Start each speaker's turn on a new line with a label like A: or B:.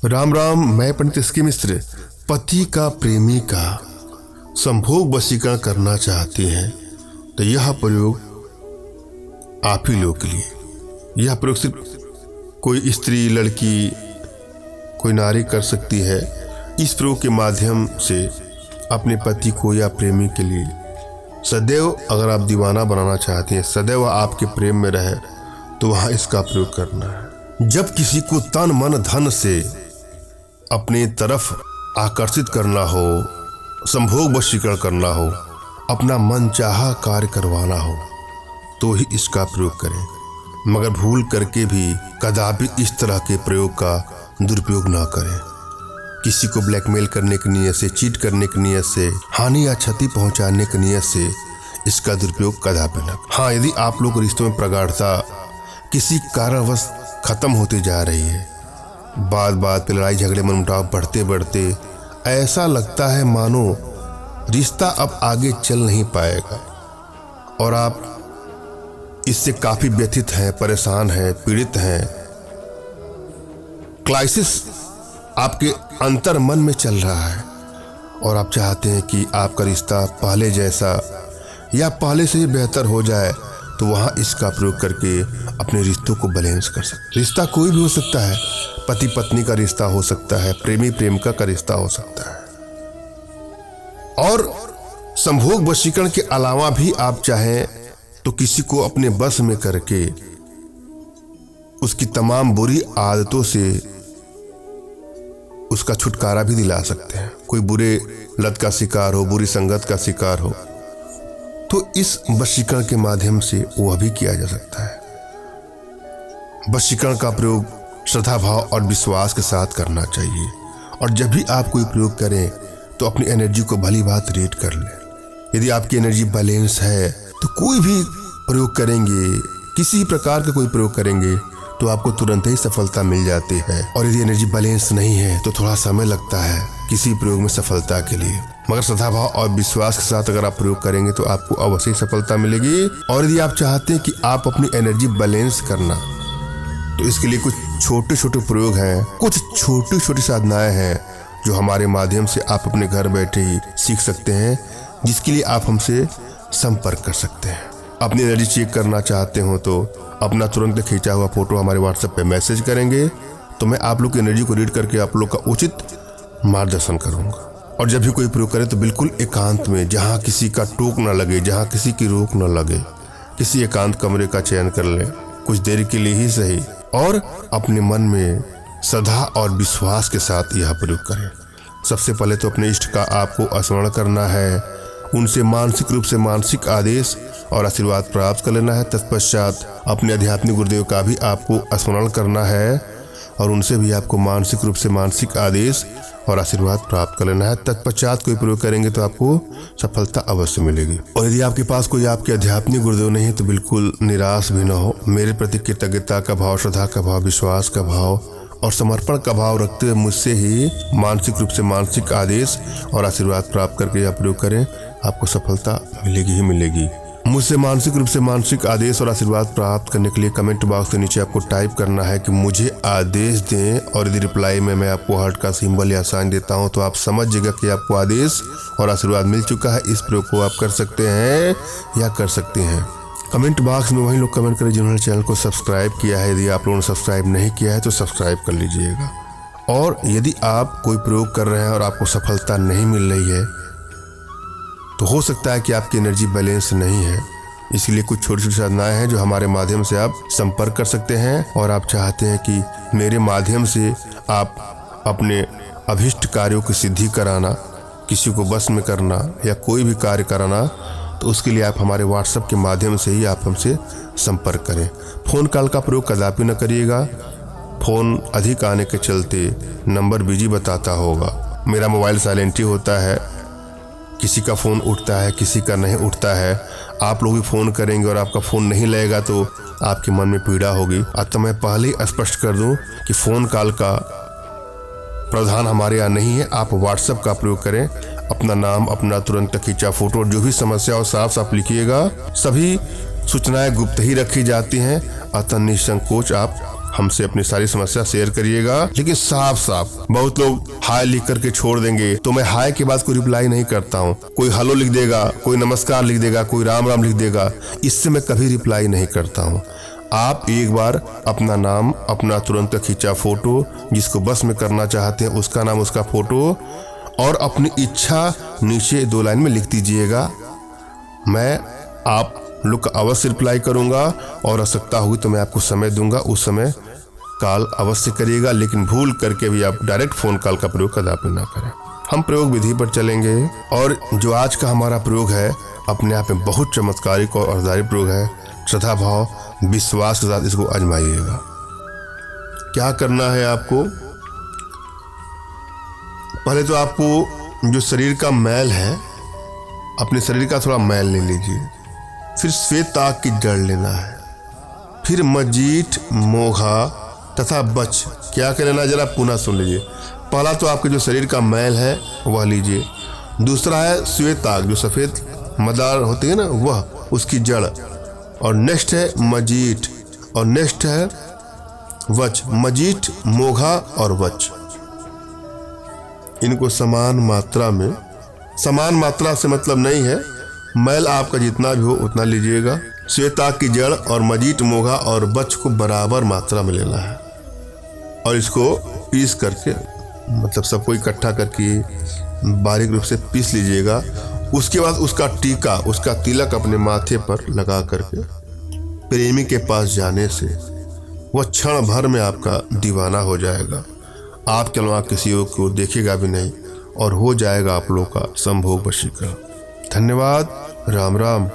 A: राम राम। मैं पंडित एस के मिश्र। पति का प्रेमी का संभोग वशीकरण करना चाहते हैं तो यह प्रयोग आप ही लोगों के लिए। यह प्रयोग सिर्फ कोई स्त्री, लड़की, कोई नारी कर सकती है। इस प्रयोग के माध्यम से अपने पति को या प्रेमी के लिए सदैव, अगर आप दीवाना बनाना चाहते हैं, सदैव आपके प्रेम में रहे, तो वहाँ इसका प्रयोग करना है। जब किसी को तन मन धन से अपने तरफ आकर्षित करना हो, संभोग वशीकरण करना हो, अपना मनचाहा कार्य करवाना हो, तो ही इसका प्रयोग करें। मगर भूल करके भी कदापि इस तरह के प्रयोग का दुरुपयोग ना करें। किसी को ब्लैकमेल करने की नीयत से, चीट करने की नीयत से, हानि या क्षति पहुंचाने की नीयत से इसका दुरुपयोग कदापि न। हाँ, यदि आप लोग रिश्तों में प्रगाढ़ता किसी कारणवश खत्म होती जा रही है, बात बात पे लड़ाई झगड़े मनमुटाव बढ़ते बढ़ते ऐसा लगता है मानो रिश्ता अब आगे चल नहीं पाएगा और आप इससे काफी व्यथित हैं, परेशान हैं, पीड़ित हैं, क्राइसिस आपके अंतर मन में चल रहा है और आप चाहते हैं कि आपका रिश्ता पहले जैसा या पहले से ही बेहतर हो जाए, तो वहाँ इसका प्रयोग करके अपने रिश्तों को बैलेंस कर सकते। रिश्ता कोई भी हो सकता है, पति पत्नी का रिश्ता हो सकता है, प्रेमी प्रेमिका का रिश्ता हो सकता है। और संभोग वशीकरण के अलावा भी आप चाहें तो किसी को अपने बस में करके उसकी तमाम बुरी आदतों से उसका छुटकारा भी दिला सकते हैं। कोई बुरे लत का शिकार हो, बुरी संगत का शिकार हो, तो इस वशीकरण के माध्यम से वह भी किया जा सकता है। वशीकरण का प्रयोग श्रद्धा भाव और विश्वास के साथ करना चाहिए और जब भी आप कोई प्रयोग करें तो अपनी एनर्जी को भली बात रेट कर लें। यदि आपकी एनर्जी बैलेंस है तो कोई भी प्रयोग करेंगे, किसी प्रकार का कोई प्रयोग करेंगे तो आपको तुरंत ही सफलता मिल जाती है। और यदि एनर्जी बैलेंस नहीं है तो थोड़ा समय लगता है किसी प्रयोग में सफलता के लिए, मगर श्रद्धा भाव और विश्वास के साथ अगर आप प्रयोग करेंगे तो आपको अवश्य सफलता मिलेगी। और यदि आप चाहते हैं कि आप अपनी एनर्जी बैलेंस करना, तो इसके लिए कुछ छोटे छोटे प्रयोग हैं, कुछ छोटी छोटी साधनाएं हैं जो हमारे माध्यम से आप अपने घर बैठे ही सीख सकते हैं, जिसके लिए आप हमसे संपर्क कर सकते हैं। अपनी एनर्जी चेक करना चाहते हो तो अपना तुरंत खींचा हुआ फोटो हमारे व्हाट्सएप पे मैसेज करेंगे, तो मैं आप लोग की एनर्जी को रीड करके आप लोग का उचित मार्गदर्शन करूंगा। और जब भी कोई प्रयोग करें तो बिल्कुल एकांत में, जहां किसी का टोक न लगे, जहां किसी की रोक न लगे, किसी एकांत कमरे का चयन कर लें, कुछ देर के लिए ही सही, और अपने मन में श्रद्धा और विश्वास के साथ यह प्रयोग करें। सबसे पहले तो अपने इष्ट का आपको स्मरण करना है, उनसे मानसिक रूप से मानसिक आदेश और आशीर्वाद प्राप्त कर लेना है। तत्पश्चात अपने आध्यात्मिक गुरुदेव का भी आपको स्मरण करना है और उनसे भी आपको मानसिक रूप से मानसिक आदेश और आशीर्वाद प्राप्त कर लेना है। तत्पश्चात कोई प्रयोग करेंगे तो आपको सफलता अवश्य मिलेगी। और यदि आपके पास कोई आपके आध्यात्मिक गुरुदेव नहीं है तो बिल्कुल निराश भी न हो। मेरे प्रति कृतज्ञता का भाव, श्रद्धा का भाव, विश्वास का भाव और समर्पण का भाव रखते हुए मुझसे ही मानसिक रूप से मानसिक आदेश और आशीर्वाद प्राप्त करके यह प्रयोग करें, आपको सफलता मिलेगी ही मिलेगी। मुझसे मानसिक रूप से मानसिक आदेश और आशीर्वाद प्राप्त करने के लिए कमेंट बॉक्स के नीचे आपको टाइप करना है कि मुझे आदेश दें, और यदि रिप्लाई में मैं आपको हार्ट का सिंबल या साइन देता हूं तो आप समझ जाइएगा कि आपको आदेश और आशीर्वाद मिल चुका है। इस प्रयोग को आप कर सकते हैं या कर सकते हैं। कमेंट बॉक्स में वही लोग कमेंट करें जिन्होंने चैनल को सब्सक्राइब किया है। यदि आप लोगों ने सब्सक्राइब नहीं किया है तो सब्सक्राइब कर लीजिएगा। और यदि आप कोई प्रयोग कर रहे हैं और आपको सफलता नहीं मिल रही है तो हो सकता है कि आपकी एनर्जी बैलेंस नहीं है। इसलिए कुछ छोटी छोटी साधनाएं हैं जो हमारे माध्यम से आप संपर्क कर सकते हैं। और आप चाहते हैं कि मेरे माध्यम से आप अपने अभिष्ट कार्यों की सिद्धि कराना, किसी को बस में करना या कोई भी कार्य कराना, तो उसके लिए आप हमारे व्हाट्सएप के माध्यम से ही आप हमसे संपर्क करें। फ़ोन कॉल का प्रयोग कदापि न करिएगा। फ़ोन अधिक आने के चलते नंबर बिजी बताता होगा। मेरा मोबाइल साइलेंट ही होता है, किसी का फ़ोन उठता है, किसी का नहीं उठता है। आप लोग भी फ़ोन करेंगे और आपका फ़ोन नहीं लगेगा तो आपके मन में पीड़ा होगी। अतः मैं पहले ही स्पष्ट कर दूं कि फ़ोन कॉल का प्रावधान हमारे यहाँ नहीं है। आप व्हाट्सएप का प्रयोग करें। अपना नाम, अपना तुरंत खींचा फोटो, जो भी समस्या हो साफ साफ लिखिएगा। सभी सूचनाएं गुप्त ही रखी जाती हैं, अतः निसंकोच आप हमसे अपनी सारी समस्या शेयर करिएगा, लेकिन साफ साफ। बहुत लोग हाय लिख करके छोड़ देंगे, तो मैं हाय के बाद कोई रिप्लाई नहीं करता हूँ। कोई हेलो लिख देगा, कोई नमस्कार लिख देगा, कोई राम राम लिख देगा, इससे मैं कभी रिप्लाई नहीं करता हूँ। आप एक बार अपना नाम, अपना तुरंत खींचा फोटो, जिसको बस में करना चाहते हैं उसका नाम, उसका फोटो और अपनी इच्छा नीचे 2 लाइन में लिख दीजिएगा। मैं आप लोग का अवश्य रिप्लाई करूंगा और आवश्यकता होगी तो मैं आपको समय दूंगा, उस समय कॉल अवश्य करिएगा। लेकिन भूल करके भी आप डायरेक्ट फ़ोन कॉल का प्रयोग कदापि ना करें। हम प्रयोग विधि पर चलेंगे और जो आज का हमारा प्रयोग है अपने आप में बहुत चमत्कारिक और आधारित प्रयोग है। श्रद्धा भाव विश्वास के साथ इसको आजमाइएगा। क्या करना है आपको? पहले तो आपको जो शरीर का मैल है, अपने शरीर का थोड़ा मैल ले लीजिए। फिर श्वेत ताग की जड़ लेना है। फिर मजीठ, मोघा तथा बच क्या कर लेना, जरा पुनः सुन लीजिए। पहला तो आपके जो शरीर का मैल है वह लीजिए। दूसरा है श्वेत ताग, जो सफ़ेद मदार होती है ना, वह, उसकी जड़। और नेक्स्ट है मजीठ और नेक्स्ट है वच। मजीठ, मोघा और वच, इनको समान मात्रा में, समान मात्रा से मतलब नहीं है, मैल आपका जितना भी हो उतना लीजिएगा। श्वेत ताग की जड़ और मजीठ, मोघा और बच को बराबर मात्रा में लेना है और इसको पीस करके, मतलब सबको इकट्ठा करके बारीक रूप से पीस लीजिएगा। उसके बाद उसका टीका, उसका तिलक अपने माथे पर लगा करके प्रेमी के पास जाने से वह क्षण भर में आपका दीवाना हो जाएगा। आपके अलावा किसी और को देखेगा भी नहीं और हो जाएगा आप लोग का संभोग वशीकरण। धन्यवाद। राम राम।